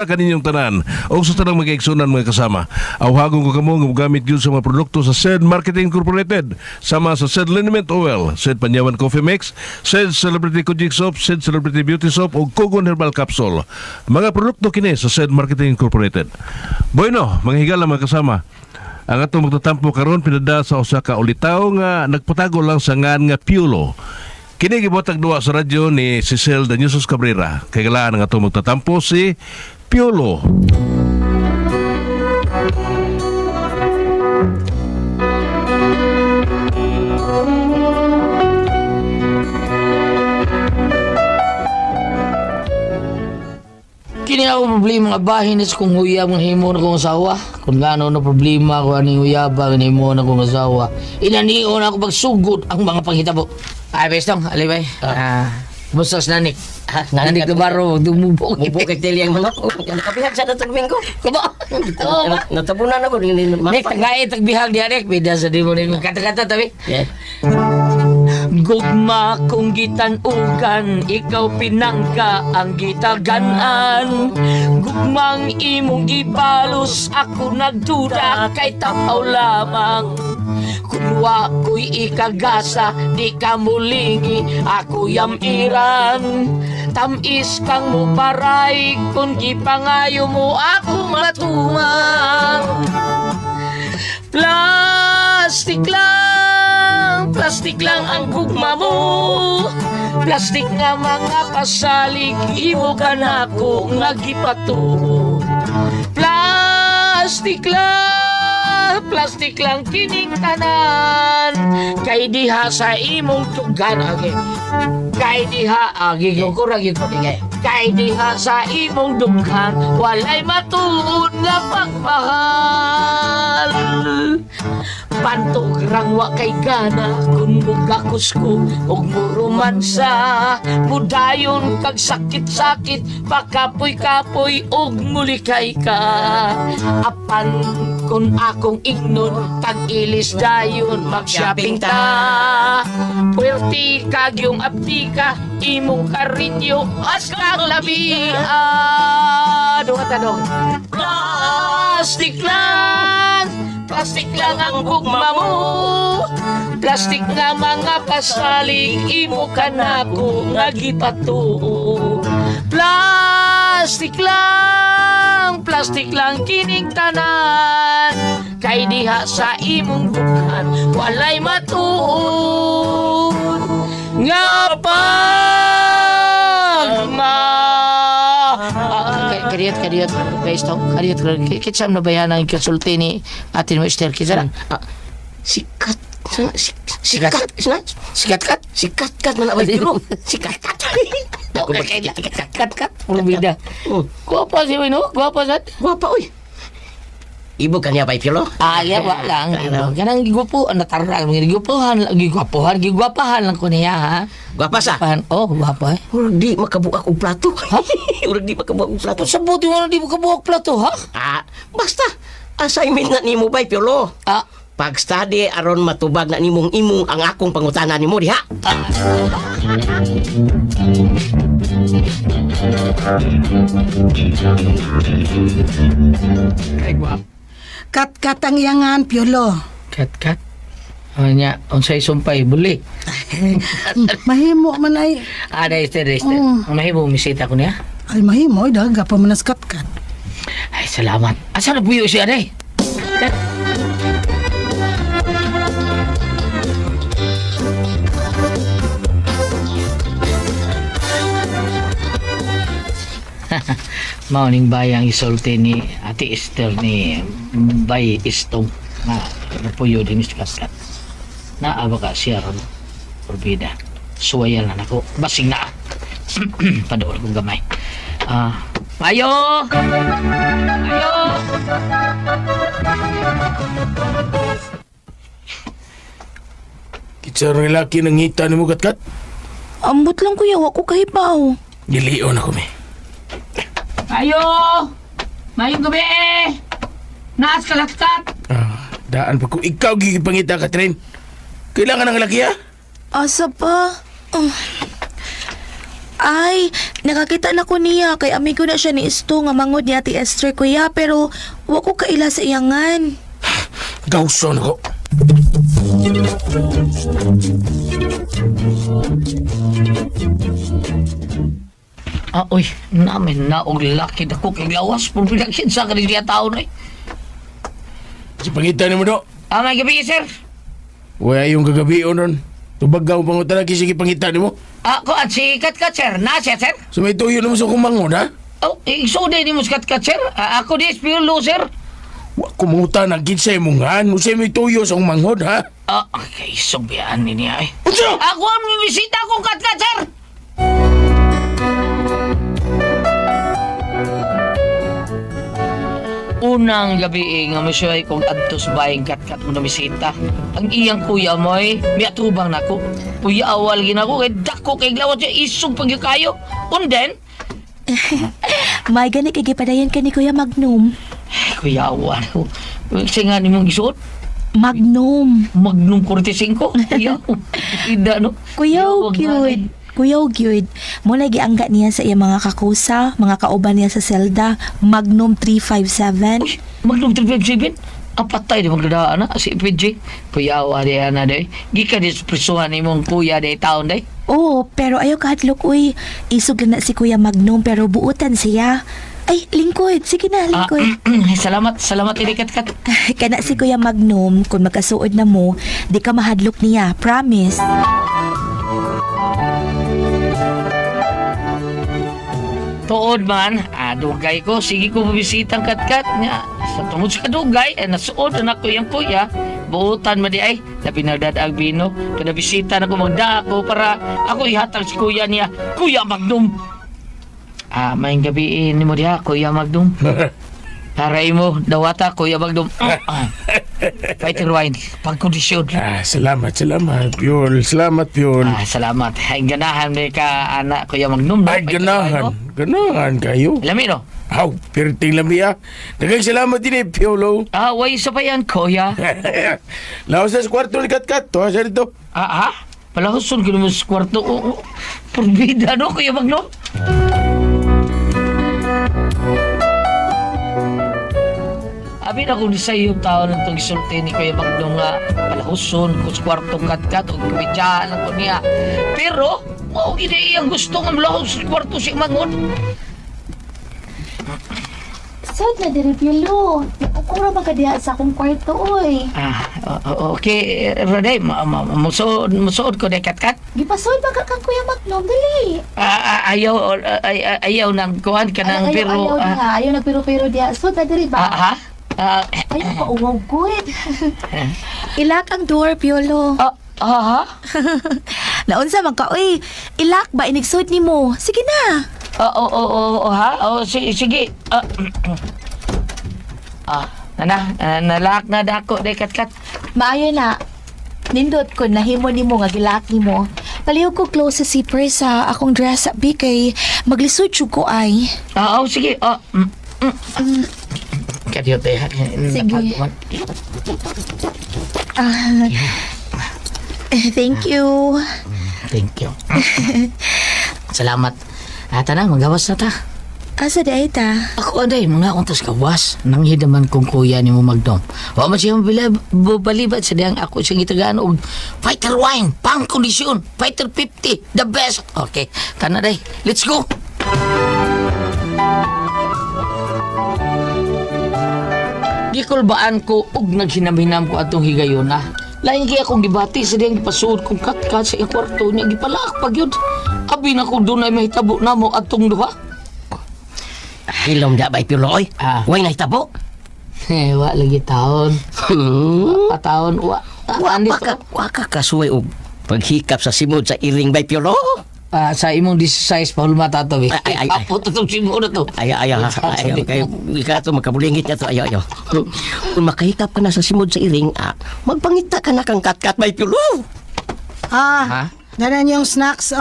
kaninyong tanan o sa tanang mag-eiksunan mga kasama. Awhagon ko kamo nga gamit yun sa mga produkto sa SED Marketing Incorporated, sama sa SED Liniment Oil, SED Panyawan Coffee Mix, SED Celebrity Kojic Soap, SED Celebrity Beauty Soap o Kogon Herbal Capsule. Mga produkto kini sa SED Marketing Incorporated. Bueno, mga higala mga kasama, ang atong magtatampo karon pinada sa usa ka ulitaw nga nagpatago lang sa ngan nga Piolo. Kini gibotag duwa sa radyo ni Cecil Daniusos Cabrera. Kay galaan ang atong magtatampo si Piolo. Kini ako problema nga bahin is kung huyab ng himo na kong asawa. Kung gano'n na problema ko aning huyabang ng himo na kong asawa. Inanion ako pagsugod ang mga panghitabo. Ay, bestong, alibay. Kumusta sa nanik? Nanik na baro, dumubog. Mubukit dili ang manok. Nakabihag sa natong minggo. Kaba? Natabunan ako. Nek, tagbihag di anek. Bida sa di mo na yung kata-kata tabi. Yeah. Gugma kong gitanugan, ikaw pinangka ang gitaganan. Gugmang imong ibalos, ako nagduda kay tapaw lamang. Kunwa ko'y ikagasa, di ka mulingi, ako yamiran. Tamis kang mo paray, kung gipangayo mo ako matumang. Plastik lang ang gugma mo. Plastik nga mga pasalig, imo ka na ako nga gipato. Plastik lang kining tanan. Kay diha sa imong tugan agi. Kay diha agi ko ragit patingay. Kay diha sa imong dughan, walay matuod nga pagmahal. Pantog rangwa kay gana kung mugakus ko og murumansa. Mudayon kag sakit-sakit, pakapoy-kapoy og mulikay ka. Apan kung akong ignon, tag-ilis dayon mag-shopping ta. Puwerti kag yung aptika, imong karinyo as kang labian. Tanong. Plastik lang ang gugma mo. Plastik nga mga pasalig, imo ka na ko nga gipato. Plastik lang kining tanan. Kay diha sa imong dughan, walay matuod nga Kadiyot, guys, to. Kadiyot, kitsam na bayan ang kasulti ni atin mo, Esther. Kitsam. Sikat man abay pero. Sikat. Kat. Pulubida. Guwapa si Wino? Guwapa sad? Guwapa oy. Ibo kanya bay Piolo? Ya, wala lang. Kanang gigupo, nataral mga giguwapahan lang ko niya, ha? Guwapa sa? Oh, guwapa eh. Urag di makabuak og plato. Urag di makabuak og plato. Sabuti mo na di mo kabuok plato, ha? Basta assignment na nimo bay Piolo. Pag-study aron matubag na nimong imong ang akong pangutanan nimo diha. Ay, guwap. Kat ang iyangan, Piolo. Kat. Ano niya, unsay sumpay, buli. Mahimo man ay. Esther. Mahimo, misita ko niya. Ay, mahimo. Ay, daga pa manas kat. Ay, salamat. Asa na buyo siya, Aday? Mauning bayang isulti ni Ate Esther ni Bay Istong na napuyo din sa kaskat. Naaba ka siya ron. Porbida. Suwayal na nako. Basing na. Padool kong gamay. Mayo! Kitsa rin laki ng ngita ni mo katkat? Ambot lang kuya, wako kahipaw. Gilion ako may. Mayong gabi eh! Naas ka latkat! Daan pa ko ikaw gigipangita, Catherine. Kailangan ng laki, ha? Asa pa? Ay, nakakita na ko niya kay amigo na siya ni Isto nga mangod ni Ate Esther kuya pero wa ko kaila sa iyangan. Gawson ako. Uy, namin naog laki na ko kay lawas. Puro pinaksin sa kanila tao na eh. Si pangitan mo do. May gabi, sir. Wala yung gagabi o nun. Tubagaw pangutan lagi sige pangitan mo. Ako at si Katkat, sir. Siya, sir. So may tuyo naman sa kumangod ha. So din mo si Katkat, sir. Ako di Espiolo, sir. Wa kumungutan ang kinsay mong han. Usay may tuyo sa kumangod ha. Okay, sobyaan niya eh. Unsa? Ako ang bisita kong Katkat, sir. Unang gabi nga masyay kong adtos bayang katkat mo na bisita. Ang iyang kuya mo may atubang nako. Kuya awal ginako kay dako kay glawat siya isog pagyo kayo. And then, May gani kay gipadayon ka ni Kuya Magnum. kuya awal ko. Singa ni mong isuot. Magnum. Magnum 45. Kuya. Ida no. Kuya, Wag na, eh. cute. Kuya, cute. Muna giangga niya sa iya mga kakusa, mga kauban niya sa selda, Magnum 357. Uy, Magnum 357. Ang patay di magdadaan na si PJ. Kuya awal na day. Gikan di prisuhan ni mong kuya day taon day. Oo, pero ayaw kahadlok, uy. Isog lang na si Kuya Magnum, pero buutan siya. Ay, lingkod. Sige na, lingkod. Salamat ini kat. Kana si Kuya Magnum, kung magkasuod na mo, di ka mahadlok niya. Promise. Tuod man, dugay ko. Sige ko mabisitang katkat nga. Sa tungod sa dugay, nasuod na ko yung kuya. Buutan mo di ay, labi na ang bino. Kada bisita na ko magda ako para ako ihatag si kuya niya. Kuya Magnum! May gabi ni mo diha, Kuya Magnum. Taray mo, dawata, Kuya Magnum. Fighter wine, pagkondisyon. Salamat, Piol. Salamat, Piol. Salamat. Ay, ganahan may ka, anak, Kuya Magnum. No? Ay, ganahan. Ganahan kayo. Lami, no? Aw, perting lami ah. Dagang salamat din eh, Piolo. Way sa pa yan, Kuya. Laos sa kwarto ni Katkat. To, sa dito. Palahuson ko naman sa kwarto. Purbida, no, Kuya Magnum? Abi na kung sa yung tao ng itong isulti ni Kuya Magnum nga palahuson ko sa kwartong katkat o kumidyahan lang ko niya. Pero, hindi iyang gusto nga malahos sa kwarto si Mangon. Sud na diri Piolo. Ukura ba ka diha sa akong kwarto oy? Okay, Roday, musuod ko na katkat. Gipasud ba ka kang Kuya Magnum dili? Ayaw nang kuhan ka ng pero... Ayaw nagpiro-piro diha. Sud na diri ba? Ayaw pa uwaw good. Ilak ang door, Piolo. Naunsa man ka, uy. Ilak ba inigsud ni mo? Sige na. Sige. Nalak na dako, day katkat. Maayo na. Nindot ko nahimo ni mo nga gilak ni mo. Palihog ko close sa zipper sa akong dress up kay maglisod jud ko ay. Sige. Kadiyo tayo. Sige. Thank you. Thank you. Salamat. Tanang, magawas na ta. Asa di ay ta? Ako aday, mga untas kawas. Nanghidaman kong kuya ni mo Magdom. Wa man siya balibad sa diyang ako siyang itagaan og fighter wine, pang kondisyon, fighter 50, the best. Okay, kana day. Let's go. Gikulbaan ko og naghinamhinam ko atong higayuna. Lain kaya akong gibati sa diyang pasuod kong katkat sa iyang kwarto niya. Gipalaak pag yun. Abi na ko doon ay mahitabo na mo atong duha. Hilom da bay Piolo oy. Way na hitabo. Wa lagi taon. Taon, wa. Wa ka kasuway og paghikap sa simod sa iring bay Piolo. Sa imong 16 pahulmata to, eh. Ay. Apo to itong simod na to. Ayaw. Kaya ika to makabulingit na to. Ayaw. Kung makahikap ka na sa simod sa iring, magpangita ka na kang katkat bay Piolo. Nanan yung snacks,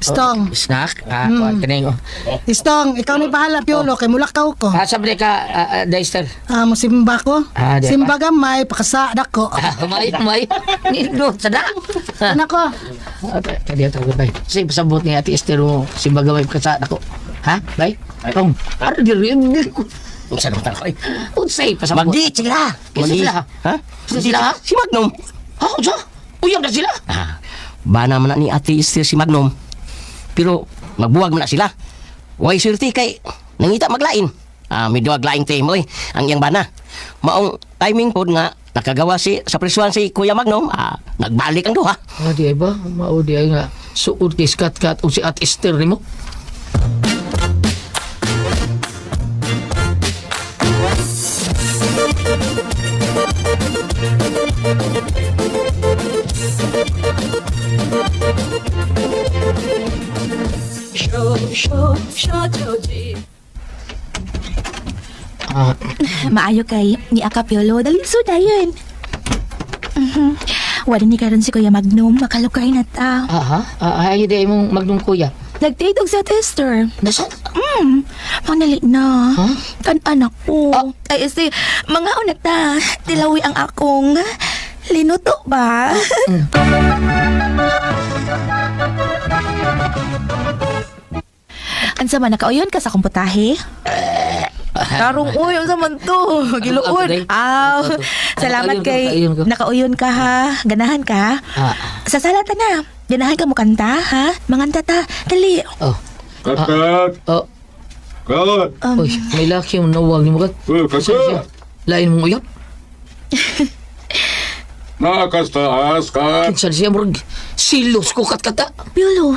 Stong. Snack? Kaneng. Stong, ikaw ni bahala, Piolo, kay mulakaw ko. Sabi ka, Dexter. Musimba ko. Di ba? Simba gamay, pakasa, dako. May. Nilo, sada. Anak ko, Kaya ito, bay. Kasi pasabot ni Ate Esther mo, si Bagaway kasaan ako. Ha, bay? Tong, ano di rin? Unsa naman ako? Unsay, pasabot. Magdi sila. Kisa sila, ha? Ha? Kisa sila, ha? Si Magnum. Ha, unsa? Uyab na sila. Bana man na ni Ate Esther si Magnum. Pero magbuwag man na sila. Way swerte kay nangita maglain. May duwag laing temo ang iyang bana. Maong timing pod nga nakagawa sa presuan si Kuya Magnum, nagbalik ang duha. Di ay ba? Mao di ay nga. Suod kay Kat o si Ate Esther ni mo. Maayo kay ni Akapiolo. Dali so dayon. Wala ni karon si Kuya Magnum. Makalukay na ta. Ay, di ay mong Magnum Kuya. Nag-date og sa tester. Nasa? Manali na. Huh? Kan anak ko. Ay, si, mga unak na. Tilawi ang akong linuto ba? Ansa man nakauyon ka sa kumputahe? Tarong uy, unsa man to? Giluod. Aw. Salamat kay nakauyon ka ha. Ganahan ka. Sa sala ta na. Ganahan ka mo kanta ha. Manganta ta. Dali. Kakat! Kakat! Uy, may laki yung nawag ni mo kat. Kakat! Lain mong uyab. Nakastaas, Kat! Kinsan siya murag silos ko kat-kata. Piolo.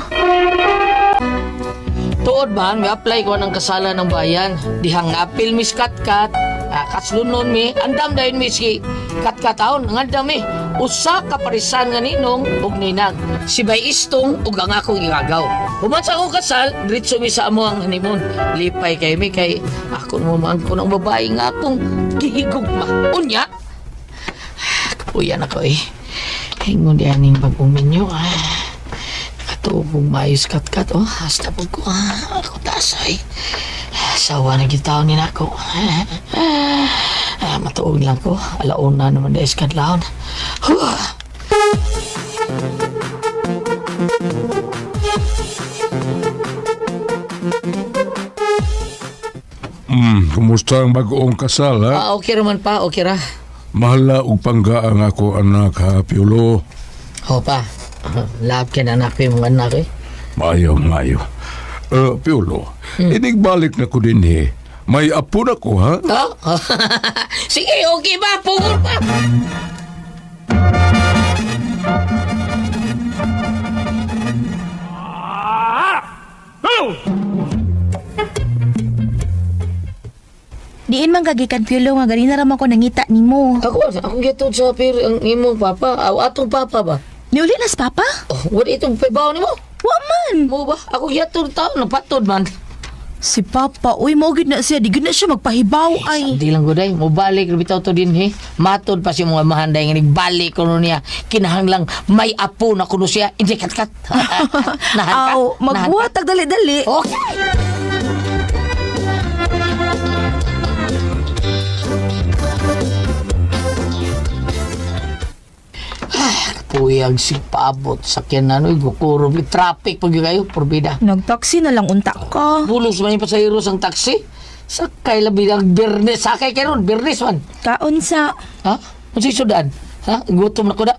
Tuod man, may apply ko ng kasalan ng bayan. Dihang apil mis kat-kat. Katslunon mi, andam dayon mi si kat-kataon. Ang andam mi, usa ka parisan nga ninong ug ninang. Si Bay Istong ug ang akong igagaw. Human sa akong kasal, diretso mi sa amo ang honeymoon. Lipay kay mi kay ako mo man ko ng babae nga akong gihigugma. Unya, kapuyan ako Hingon di aning pag-uminyo. Nakatubong maayos kat-kat. Hasta po ko. Ako tasoy. Sawa na gitaw ni nako. Matuog lang ko. Alauna naman na iskadlaon. Kumusta ang bagoong kasal, ha? Okay raman pa. Okay ra. Mahala og panggaang ako anak, ha, Piolo. Pa. Lab ka na anak ko yung mga anak Mayo. Piolo, inigbalik na ko din, May apo na ko, ha? Sige, okay ba? Pugol pa. Diin man gagikan Piolo nga ganina ra man ko nangita nimo. Akong gitod sa ang imong papa. Atong papa ba? Niuli nas papa? Wala itong paybaw ni mo. Wa man. Mo ba? Ako gitod tao. Napatod man. Si papa, uy, maugid na siya. Di gid na siya magpahibaw ay. Hindi lang guday. Mo balik bitaw to din Matod pa si mga mahanday nga balik kuno niya. Kinahanglang may apo na kuno siya. Hindi kat-kat. Nahan ka? Aw, magbuhatag dali-dali. Okay. Puyag si paabot sa kinanoy gukurob traffic pag kayo porbida. Nagtaksi na lang unta ka. Bulos man yung pasahiros ang taxi. Sakay labi ng Bernes. Sakay kayo ron, Bernes man. Kaon sa... Ha? Ano siya sudan? Ha? Gutom na ko na.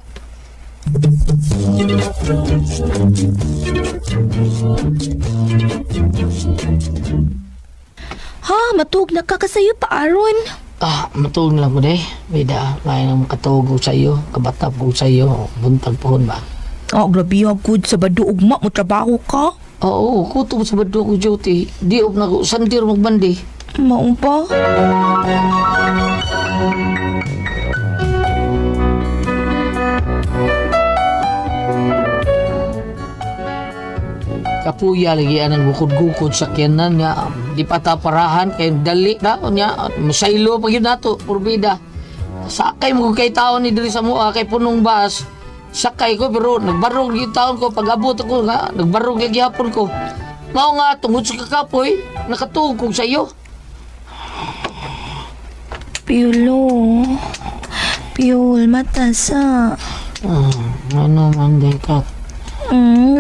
Ha, matug na ka kasayo pa aron. Matulog lang ko Bida, may nang makatulog sa iyo. Kabatap ko sa iyo. Buntag pohon ba? Grabe good sa bado ugma mo trabaho ka. Oo, kutob sa bado ko duty. Di na ko sandir magbandi. Maong pa. Kapuya lagi anang bukod-gukod sa kyanan niya. Di pataparahan kay dali na niya. Musaylo pag yun nato, purbida. Sakay mo kay tao ni diri sa mua kay punong bus. Sakay ko pero nagbarog yung taon ko. Pag abot ako nga, nagbarog yung gihapon ko. Mao nga, tungod sa kakapoy, nakatugog sa iyo. Piolo. Piol, matasa. Ano man din ka?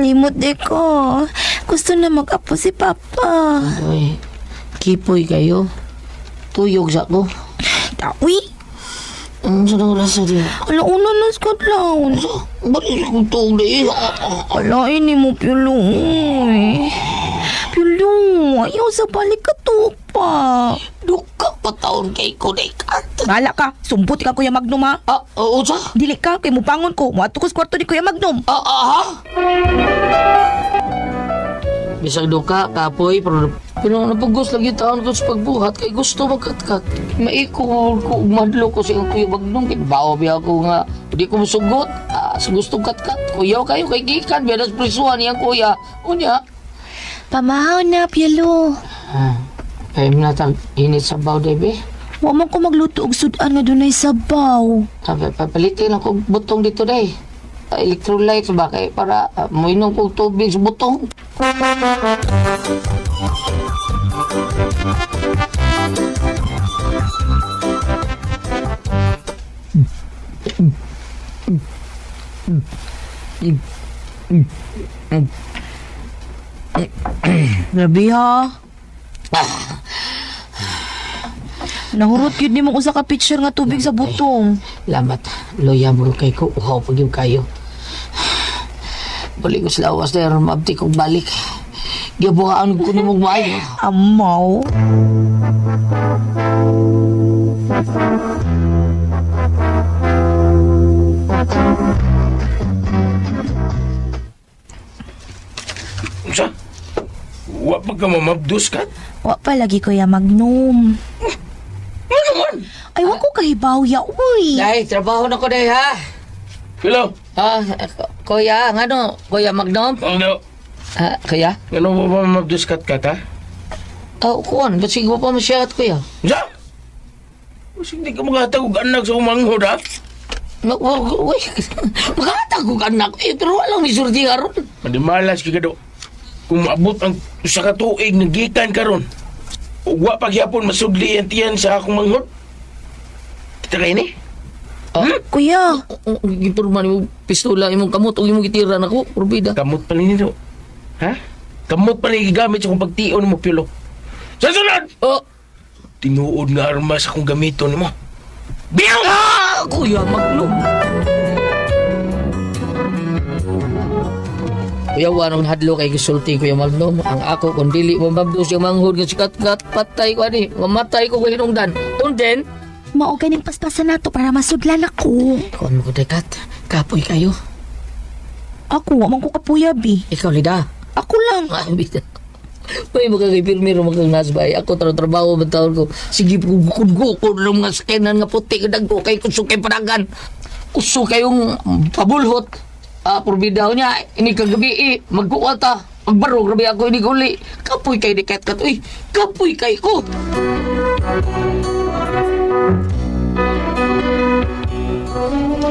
Limot di ko. Gusto na mag-apo si Papa. Uy, kipoy kayo. Tuyog sa ko. Tawi. Ang sarang rasa diya. Ala, una na Scotland. Balik ko itong di. Ala, ini mo Piolo. Piolo, ayaw sa balik ka to pa. Duka pa taon kay ko na ikat. Bala ka, sumpot ka Kuya Magnum ha. Oo sa? Dili ka, kay mupangon ko. Muato ko sa kwarto ni Kuya Magnum. Ha? Bisag duka, kapoy, pero napagos lagi taon ko sa pagbuhat kay gusto magkatkat. Maiko ko madlo ko sa Kuya Magnum kay bawo biya ko nga di ko masugot. Sa gustong katkat, kuya kayo kay gikan biya nas prisuhan niyang kuya. Unya. Pamahaw na, Piolo. Kaya minatang init sa baw, Debe. Wa man ko magluto og sudan nga dunay sabaw. Papalitin ako butong dito, day. Electrolytes ba kay para moinom kong tubig sa butong. Grabe ha. Nahurot yun ni mo usa ka pitcher nga tubig sa butong. Lamat, loya mo kay ko, uhaw pag yung kayo. Balik ko sa lawas na yung mabti kong balik. Giyabuhaan ko ni mong maayo. Amaw. Sa? Wa pa ka mamabdos ka? Wa pa lagi Kuya Magnum. Ano naman? Ay, wa ko kahibaw ya, uy. Day, trabaho na ko, day, ha? Hello? Kuya, ano? Kuya Magnum? Ano? Kuya? Ano ba mamabdos ka ka? Kuwan, ba't sige mo pa masyat, kuya? Sa? Mas hindi ka makatagog anak sa umanghod ha? Uy, makatag ko anak, pero walang misurdi nga ron. Madimalas ka do. Kung maabot ang usa ka tuig nagikan karon. Wa pagyapon masudli ang tiyan sa akong manghod. Kita kay ni? Kuya, Gipurman mo pistola, imong kamot, o imong gitiran ako, Rubida. Kamot pa ni nito. Ha? Kamot pa ni gigamit sa kong pagtion mo, Piolo. Sa sunod! Tinuod nga armas akong gamiton mo. Biyang! Kuya Magnum. Kuya, wanong hadlo kay gisulti Kuya Magnum. Ang ako, kung dili mo mabdos yung manghod nga sikat-kat, patay ko ani. Mamatay ko kay hinungdan. Unden, mao ganing paspasan nato para masudlan ako. kung mo dekat, kapoy kayo. Ako, wa man ko kapuyabi. Ikaw, Lida. Ako lang. Ay, bida. May magkakipirmiro magkang nasbay. Ako trabaho ba taon ko. Sige, gukod-gukod ng mga skenan nga puti. Kadag ko kay kusok kay panagan. Kusok kayong pabulhot. Porbidaw niya. Ini kagabi magkuwata. Magbaro, grabe ako ini guli. Kapoy kay diket kat. Uy, kapoy kay ko.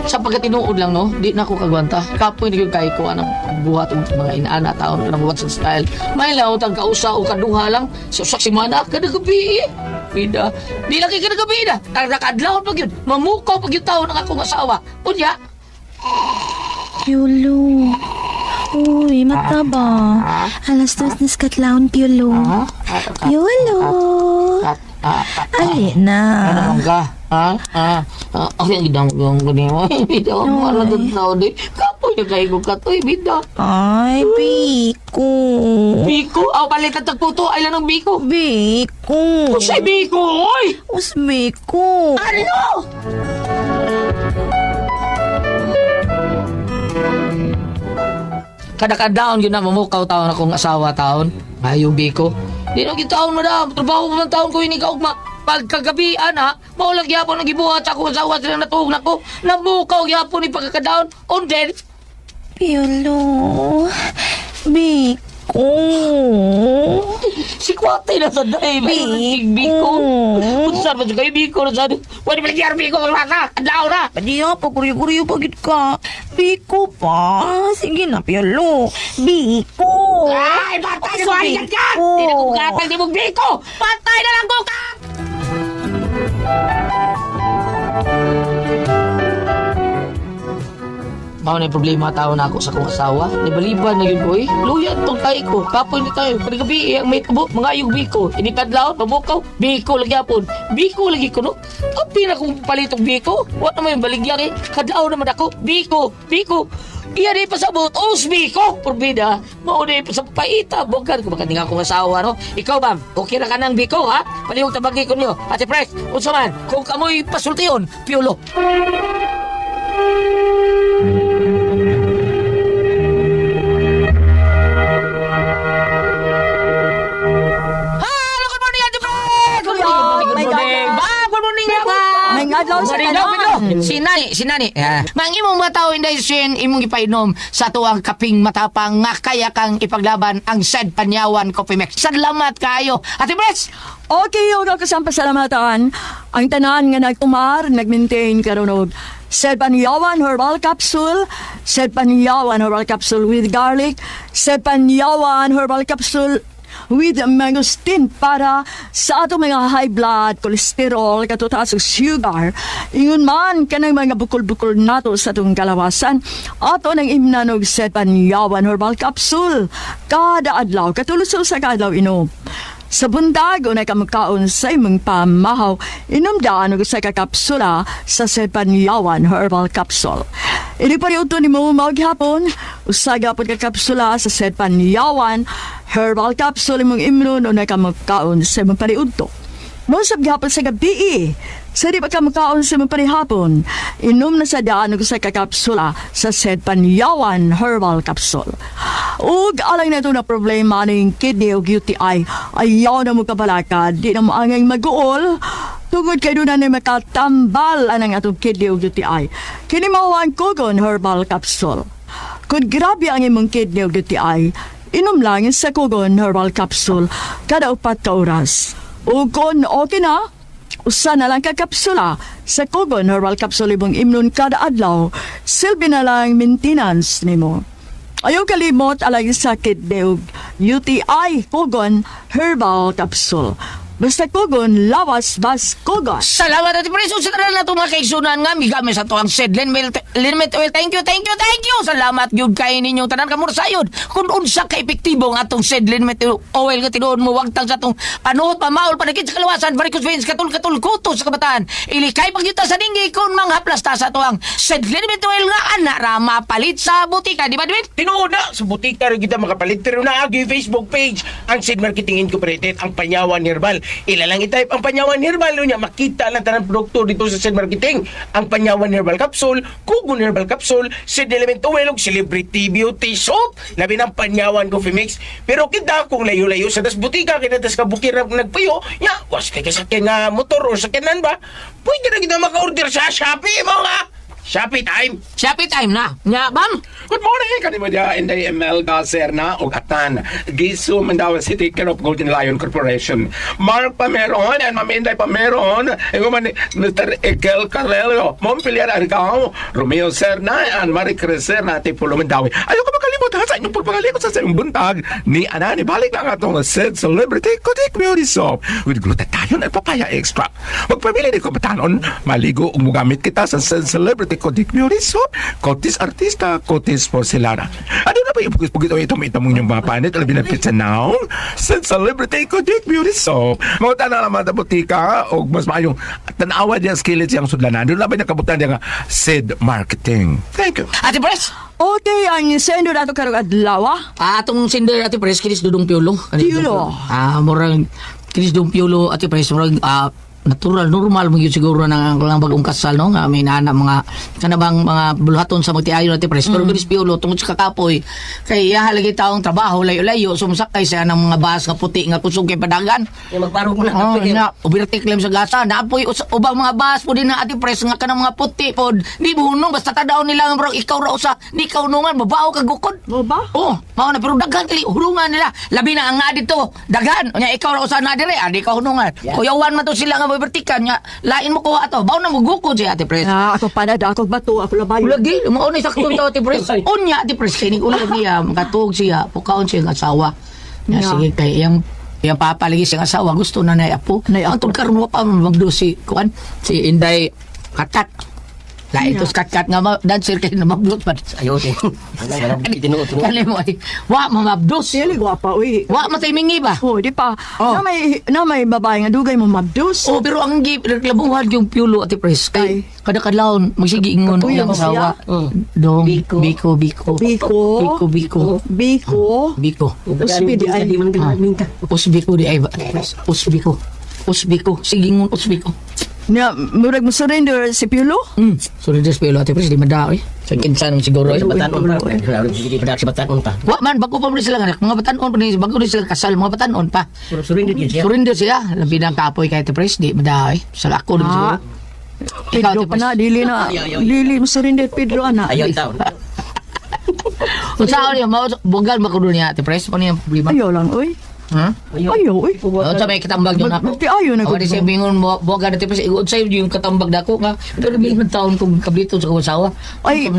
Sa pagkatinuod lang, no? Di na ako kagwanta. Kapoy ni kay ko anang buhat ng mga inaana taon ka ng buhat sa style. May lautang kausa o kaduha lang. Sa simana kada gabi. Bida. Di lagi kada gabi na. Nakadlaw pag yun. Mamukaw pag yung taon ng akong asawa. Unya. Piolo. Uy, mata ba? Alas 2 na skatlaon, Piolo. Piolo. Ali na. Ano ka? Ako yung gidang ganyan mo. Bida ako mo alam doon tao di. Kapoy na kayo ko katoy. Bida. Ay, Biko. Biko? Palitan tagputo. Ay lang ng Biko. Biko. Kusay Biko, oy! Us Biko. Ano? Kada-kadaon yun na mamukaw taon akong asawa taon. Ayaw Biko. Di na taon na daw. Trabaho mo ng taon ko ini kaugma. Pagkagabian ha, maulang gyapon ang gibuhat sa akong asawa sila natuog na ko. Namukaw gyapon ni pagkakadaon. Unden. Piolo. Biko. Si Kwate na sa day. Biko. Punsan mo sa kayo Biko na sa day. Pwede maligyan Biko ang rasa. Adlaw na. Padiya pa, kuryo-kuryo pa gid ka. Biko pa. Sige na, Piolo. Biko. Ay, patay na waligan ka! Hindi na kong kapal di mong Biko! Patay na lang ko ka! mao na yung problema tao na ako sa kong asawa. Libaliban na yun ko eh. Luya tong tayo ko. Kapoy ni tayo. Paggabi ang may tabo. Mga ayong biko. Inikadlaw, mabukaw. Biko lagi apon. Biko lagi ko no. Kapi na kong palitong biko. Wala naman yung baligyan eh. Kadlaw naman ako. Biko. Biko. Iya di pasabot. Os biko. Porbida. Mao na yung paita. Bukan ko. Baka nga akong asawa no. Ikaw bam. Okay na ka ng biko ha. Palihog tabagi ko niyo. Ate Pres. Unsa man. Kung kamoy pasultiyon. Piolo. Sinani. Mang imong matao inday sin imong ipainom sa tuwang kaping matapang nga kaya kang ipaglaban ang said Panyawan Coffee Mix. Salamat kayo. Ate Pres. Okay, yung kasampasalamatan. Ang tanan nga nagtumar, nag-maintain karon og Said Panyawan Herbal Capsule, Said Panyawan Herbal Capsule with garlic, Said Panyawan Herbal Capsule with mangosteen para sa ato mga high blood, cholesterol, katutaas og sugar. Ingon man kanang mga bukol-bukol nato sa atong kalawasan, ato nang imnanog Said Panyawan Herbal Capsule kada adlaw, katulad sa kadlaw inom. Sa bundag, unay ka magkaon sa imong pamahaw, inom og sa kakapsula sa Said Panyawan Herbal Capsule. Ini pariuto ni mo maghapon, usaga po kakapsula sa Said Panyawan Herbal Capsule imong imnon, unay ka magkaon sa imong pariuto. Mosab gihapon sa gabi, sa di pa ka makaon sa mga panihapon, inom na sa daan og sa kakapsula sa Said Panyawan Herbal Capsule. Ug alay na ito na problema ng kidney o UTI, ayaw na mo kabalakad, di na mo angay mag-uol, tungod kayo na makatambal ang atong kidney o UTI. Kini mawang Kogon Herbal Capsule. Kung grabe ang imong kidney o UTI, inom lang sa Kogon Herbal Capsule kada 4 ka oras. O kung okay na, usa na lang kakapsula sa Kogon Herbal Capsule imong imnon kada adlaw, silbi na lang maintenance nimo. Ayaw kalimot alay sa kidney ug UTI Kogon Herbal Capsule. Basta Kogon, lawas bas Kogon. Salamat Ate Pres. Sa tanan na itong mga kaigsunan nga, migamit sa tuwang Said Liniment Oil. Thank you. Salamat yun kay ninyong tanan ka mura sayod. Kung unsa ka epektibo ng atong Said Liniment Oil nga tinuod mo, wagtang sa itong panuhot, pamaol, panakit sa kalawasan, varicose veins, katul kuto sa kabataan. Ilikay pagyuta sa dinggi kung mga plasta sa tuwang Said Liniment Oil nga ana rama palit sa butika. Di ba, Dwin? Tinuod na. Sa butika rin kita makapalit. Pero naagi Facebook page ang Said Marketing Incorporated, ang Panyawan Herbal. Ilalang i-type ang Panyawan Herbal niya, makita lang tanang produkto dito sa Said Marketing. Ang Panyawan Herbal Capsule, Kogon Herbal Capsule, Said Element Oil, Celebrity Beauty Soap, labi ng Panyawan Coffee Mix. Pero kita kung layo-layo sa das butika, kinatas ka bukir na nagpuyo, ya, was kay kasakyan nga motor o sakyanan ba, pwede na kita maka-order sa Shopee, mga Shopee time na. Nya, bam? Good morning, kanimo dia Inday ML Gaserna o Atan. Gisu Mandawa City, Canop Golden Lion Corporation. Mark Pameron and Ma'am Inday Pameron. Ego man Mr. Ekel Carrello. Montpelier Argao. Romeo Serna and Marie Creserna Tipulo Mandawi. Ayaw ka makalimot ha sa inyong pagpagalikot sa sayong buntag ni Anani. Balik lang atong Said Celebrity Kodik Beauty Soap with glutathione at papaya extract. Magpamili di ko batanon, maligo o mugamit kita sa Said Celebrity Kodik Beauty Soap, Kotis Artista, Kotis Porcelana. Ano na ba yung pugis-pugis o itong yung mga panit, alabi na pizza now? Said Celebrity Kodik Beauty Soap. Mga tanang naman na butika, o mas maayong tanawa diyan skillet siyang sudlanan. Doon na ba nakabutan diyan nga Said Marketing. Thank you. Ate Pres? Okay, ang sendo nato karong adlaw. Atong sinder Ate Pres, kinis dudong piolo. Piolo? Murang kinis dudong piolo Ate Pres, murang natural, normal mo yun siguro ng bagong kasal, no? Nga may naana mga kanabang mga buluhaton sa magtiayon natin pres. Pero bilis piulo, tungkol sa kakapoy, kay halagi taong trabaho, layo-layo, sumusakay siya ng mga bahas nga puti, nga kusog kay padagan. Magparong mo lang. Ubirtik lang sa gasa, naapoy ubang mga bahas po din na ati pres, nga kanang mga puti po, di buhunong, basta tadaw nila, bro, ikaw raw sa, di kaunungan, mabaho kagukod. Ba? Oh, mao na, pero daghan kali, hurungan nila. Labi na ang nga dito, daghan. Nya ikaw raw sa nadire, di kahunungan. Kuyawan man to sila nga bertikan nya lain mo kuha ato baw na magukod si Ate Pres. Ako panad ako bato ako labayo. Lagi mo ni sakto to Ate Pres. Unya Ate Pres kini ulag niya makatug siya pukaon siya ng asawa. Nya sige kay yang papaligi siya ng asawa gusto na nay apo. Antod karon mo pa magdo si kuan si Inday Katat. Lain tos kat-kat nga dancer kay na mabdot pa. Ayaw din. Walang tinuot. Kani mo ay wa mamabdos. Dili gwapa, uy. Wa mataymingi ba? Oh, di pa. Oh. Na may babae nga dugay mo mabdus. Oh, pero ang reklamuhan yung piulo at pres kay kada kadlawon magsige ingon Uy, ang ang asawa. siya. Dong Biko. biko. Biko. Biko. Biko. Usbidi ay di man minta. Usbiko di ay ba? Usbiko. Sige ngun usbiko. Na, murag mo surrender si Piolo? Sorry des piulo at pres di madaw eh. Sa kinsan siguro ay Batanon pa. Hindi pa si batanon pa. Wa man bago pa rin sila nga mga batanon pa ni bago rin sila kasal mga batanon pa. Pero surrender din siya. Surrender siya labi ng kapoy kay te pres di madaw eh. Sa ako din siguro. Pedro pa na, dili na. Dili mo surrender Pedro, ana. Ayaw taon. Kung saan niya mau bogal makudo niya te pres pa niya problema. Ayaw lang, uy. Ha? Ayaw, uy. Oh, sa may katambag yun ako. Di ayaw na Ako di siya bingon mo, buwaga na tipos, iod sa'yo yung katambag dako nga. Pero bilang taon kong kablito sa kawasawa. Ay,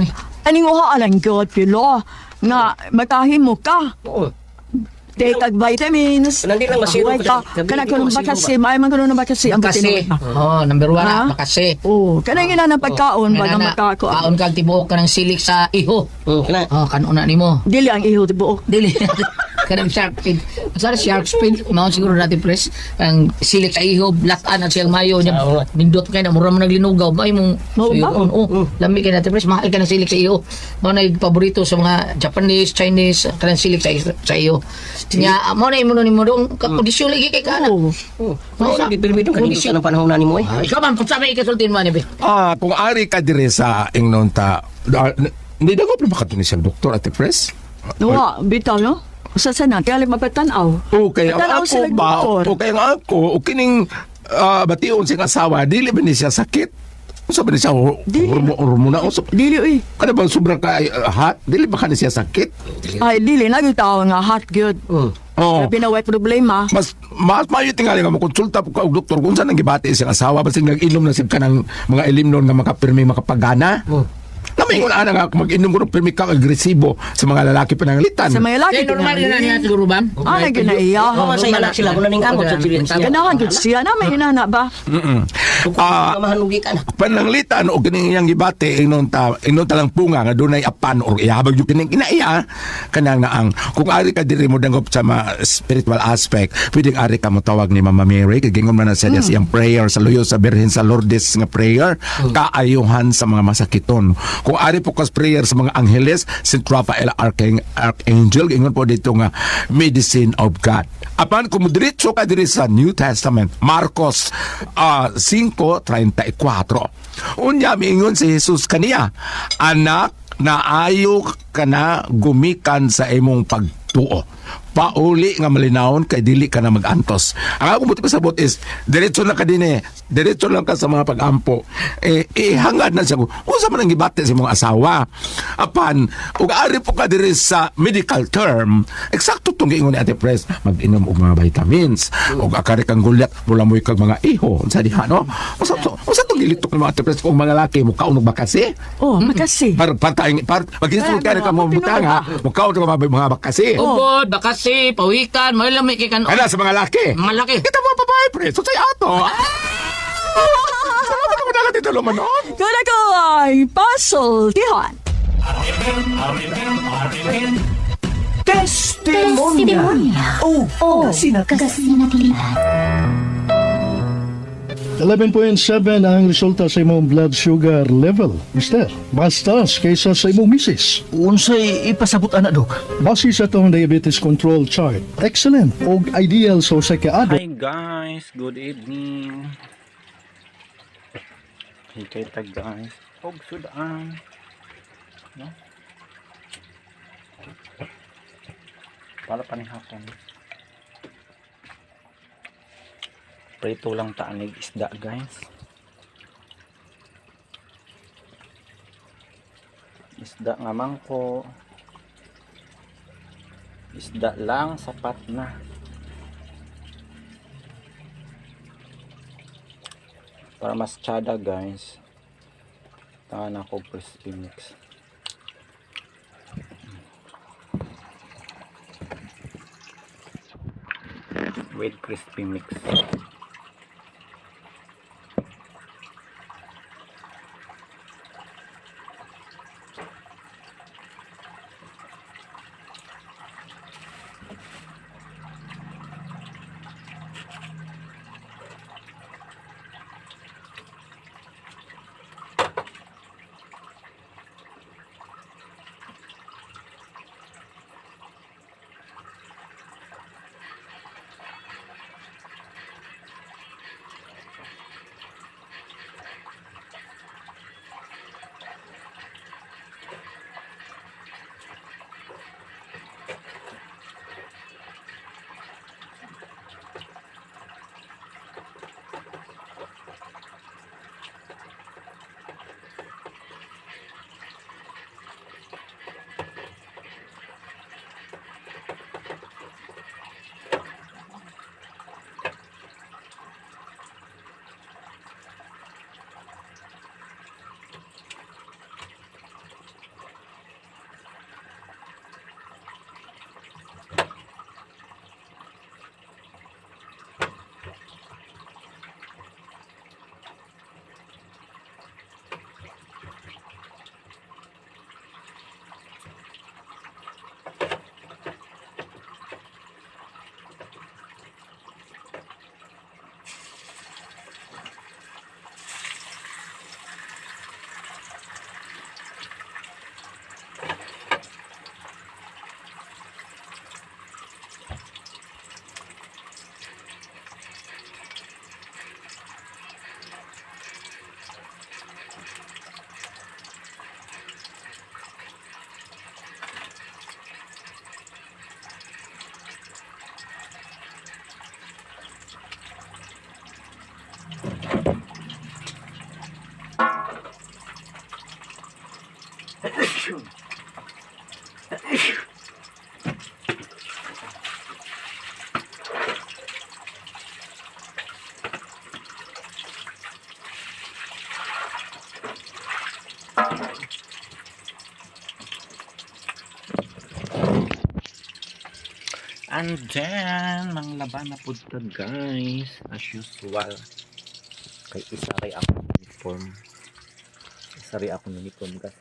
aning uha alang God, Piolo. Nga, makahimo ka. Oo. Take ag vitamins. Nandi lang masiro. Kana ko nung bakasi, may man ko nung bakasi ang Kasi, butin. number 1 Ha? na, makasi. Oh, kana ina ng pagkaon ba nga makako. Kaon kang tibuok ka ng silik sa iho. Kana. Kanuna ni mo. Dili ang iho tibuok. Dili. Kanang shark fin. Masara shark fin. Mao siguro natin pres. Ang silik sa iho, latan at siyang mayo niya. Nindot kayo na, mura mo naglinugaw. May mong suyuron. Lami kayo natin pres. Mahal ka ng silik sa iho. Mga nagpaborito sa mga Japanese, Chinese, kanang silik sa iho. Nya, mo na imuno ni mo doon. Kondisyon lagi kay kana. Pero kanina sa anong panahon na ni mo eh. Ikaw man, kung sa may ikasultin mo, Nibe. Kung ari ka dire sa ingnon ta, hindi na ko pa makatunin siyang doktor at press. Wa, bitaw no? Usa sana kaya magpatanaw. Okay, ang Patanaw ako sila ba, doktor. okay ang ako, kining bation siyang asawa, dili ba niya sakit? Unsa ba niya Dili. hormona? Dili uy. Kada ba sobrang ka hot? Dili ba ka niya sakit? Ay dili nagitaw nga hot good. Oh. Labi na way problema. Mas mayo tingali nga mo konsulta po ka og doktor kung saan ang gibati siyang asawa basig nag-inom na sib ka ng mga ilimnon nga makapirmi makapagana. Namingon ana nga kung mag-inom ko ng pirmi ka agresibo sa mga lalaki panangalitan. Sa mga laki Kaya normal na niya siguro ba? Ah, ginaiya. Masaya na sila kung naning amot sa siya. Ganahan gud siya na may inana ba? Kung mahanugi ka na. Pananglitan o kining iyang gibate inon ta lang punga nga dunay apan or ihabag yung kining inaiya kanang nga ang kung ari ka diri mo dangop sa spiritual aspect pwedeng ari ka mo tawag ni Mama Mary kay gingon man na siya iyang prayer sa luyo sa Birhen sa Lourdes nga prayer kaayuhan sa mga masakiton kung ari po kas prayer sa mga angeles Saint Raphael Archangel gingon po dito nga medicine of God apan kung diretso ka diri sa New Testament Marcos 5:34 unya miingon si Jesus kaniya anak naayo ka na gumikan sa imong pagtuo pauli nga malinawon kay dili ka na magantos ang akong buti pasabot is diretso lang ka din diretso lang ka sa mga pagampo hangad na siya ko unsa man ang gibate sa imong asawa apan ug ari po ka diri sa medical term eksakto tong giingon ni Ate Pres mag-inom og mga vitamins ug akari kang gulyat mula mo kag mga iho unsa diha no unsa tong gilitok ni mga Ate Pres kung mga lalaki mo kaunog ba kasi Oh, makasi. Mag-insulta ka mo butang ha mukaw ka mga bakasi Ubod, bakasi, pawikan, may lamig kay kan. Kaya sa mga laki. Malaki. Kita mo babae, pre. So say ato. Salamat ako na dito lumanon. Kada ko ay puzzle tihan. Testimonya. Oh, kasinatilan. 11.7 ang resulta sa imong blood sugar level, mister. Bastas kaysa sa imong misis. Unsay ipasabot ana dok? Base sa itong diabetes control chart, excellent o ideal sa usa ka adult. Hi guys, good evening. Hikita guys. Og sudan. No? Para panihapon. Prito lang taanig isda guys. Isda nga mangko. Isda lang sapat na. Para mas tsada guys. Tahan ako crispy mix. With crispy mix. Ito And then, manglaban na po ta guys, as usual. Kay isa rin ako uniform. Isa rin ako uniform guys.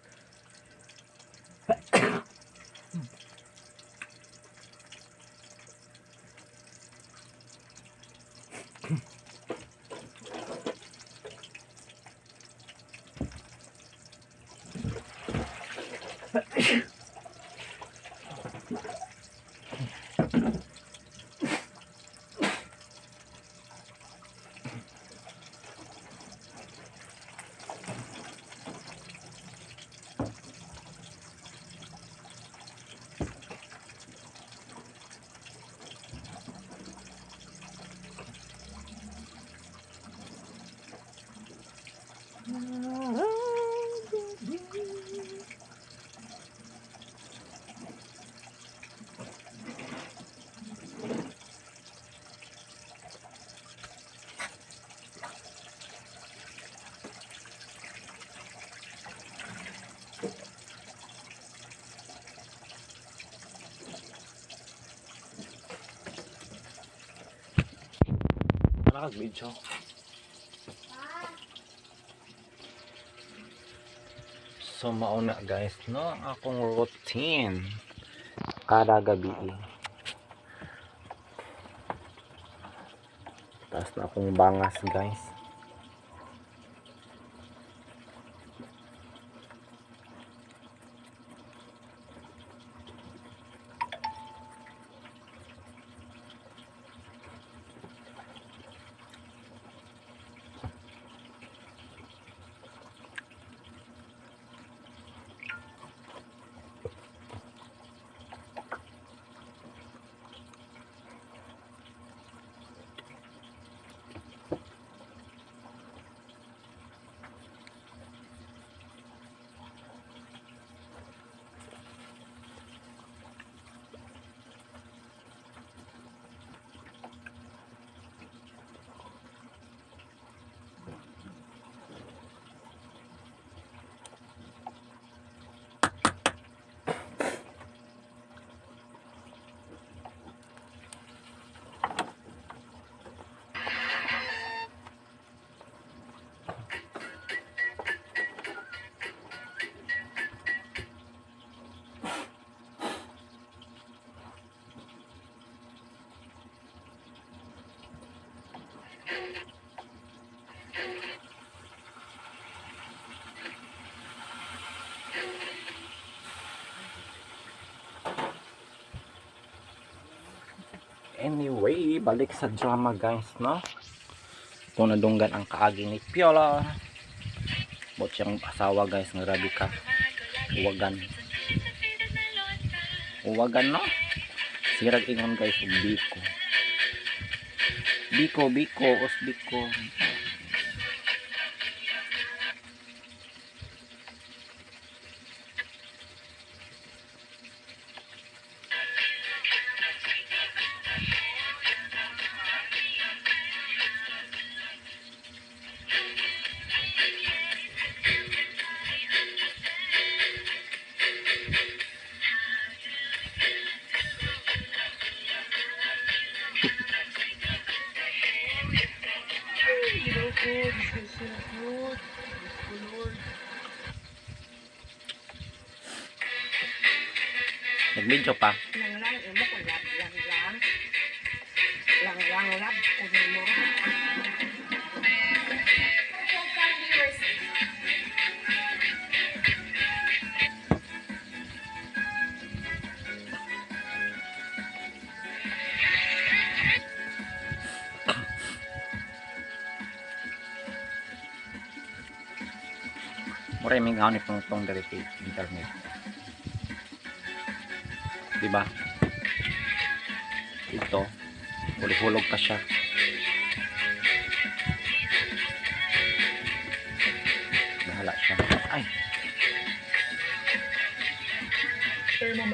Nakag-video. So mauna guys, no, akong routine kada gabi. Taas na akong bangas guys. Anyway, balik sa drama guys, no? Ito nadunggan ang kaagi ni Piola. Bot siyang asawa guys, nga grabe ka. Uwagan. Uwagan, no? Sirag ingon guys, biko. Biko, os biko. Nag-video pa. Mura yung mga ni pang dari internet. Diba? Ito, hulog pa siya. Bahala siya. Ay!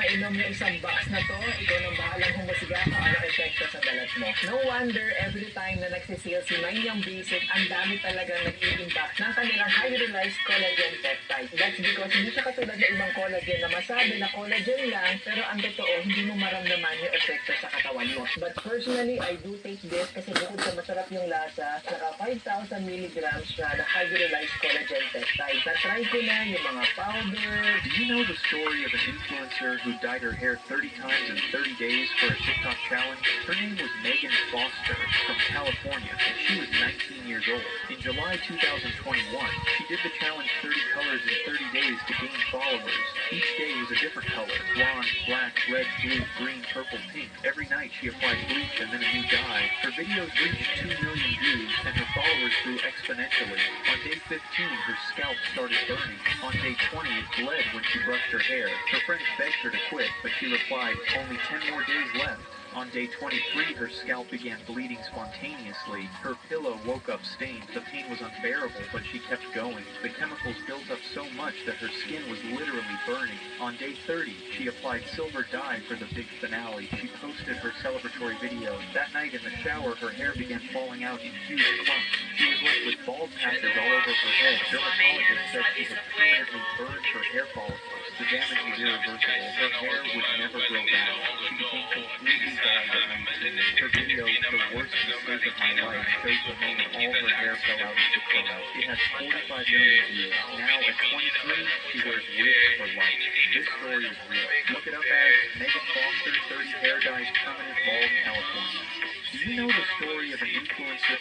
Painom mo isang box na to, ikaw nang bahalang humusga kung ano epekto sa balat mo. No wonder, every time na nagsisil si Manyang Basic, ang dami talagang nag-i-impact ng kanilang hydrolyzed collagen peptide. That's because hindi siya katulad ng ibang collagen na masabi na collagen lang, pero ang totoo, hindi mo maramdaman yung epekto sa katawan mo. But personally, I do take this kasi bukod sa masarap yung lasa, saka 5,000 milligrams siya na hydrolyzed collagen peptide. Na-try ko na yung mga powder. Do you know the story of an influencer who dyed her hair 30 times in 30 days for a TikTok challenge? Her name was Megan Foster from California, and she was 19 years old. In July 2021, she did the challenge 30 colors in 30 days to gain followers. Each day was a different color: blonde, black, red, blue, green, purple, pink. Every night she applied bleach and then a new dye. Her videos reached 2 million views, and her followers grew exponentially. On day 15, her scalp started burning. On day 20, it bled when she brushed her hair. Her friends begged her to quit, but she replied, "Only 10 more days left." On day 23, her scalp began bleeding spontaneously. Her pillow woke up stained. The pain was unbearable, but she kept going. The chemicals built up so much that her skin was literally burning. On day 30, she applied silver dye for the big finale. She posted her celebratory video. That night in the shower, her hair began falling out in huge clumps. She was left with bald patches all over her head. Dermatologists said she had permanently burned her hair follicles. The damage was irreversible. Her hair would never grow back. She became completely bald at 19. Her video, "The Worst Mistake of My Life," shows the moment all her hair fell out of the photo. It has 45 million views. Now at 23, she wears wigs for life. This story is real. Look it up as Megan Foster, 30 hair dyes permanent bald, California. Do you know the story of an influencer?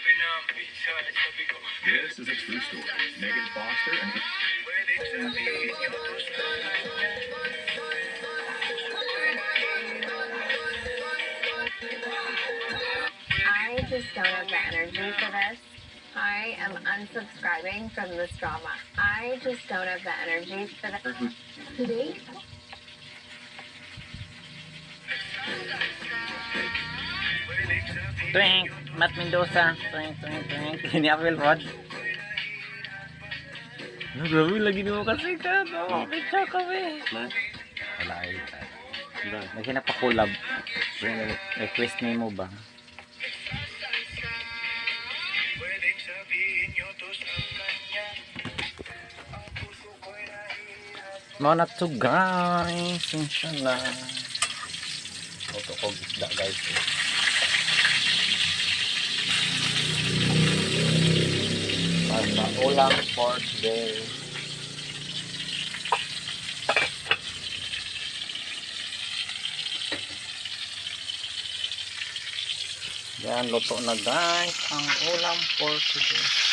This is a true story. Megan Foster and I just don't have the energy for this. I am unsubscribing from this drama. I just don't have the energy for this. Today, Twink, Matt Mendoza. Twink, twink, twink. Ini Apple Pod. Grabe, lagi mo kasi ka. No, picture kami. Wala ay. May kinapakulab. Request ni mo ba? Mga na to guys. Inshallah. Auto ko isda guys. Para ulam for today. Yan, luto na guys ang ulam for today.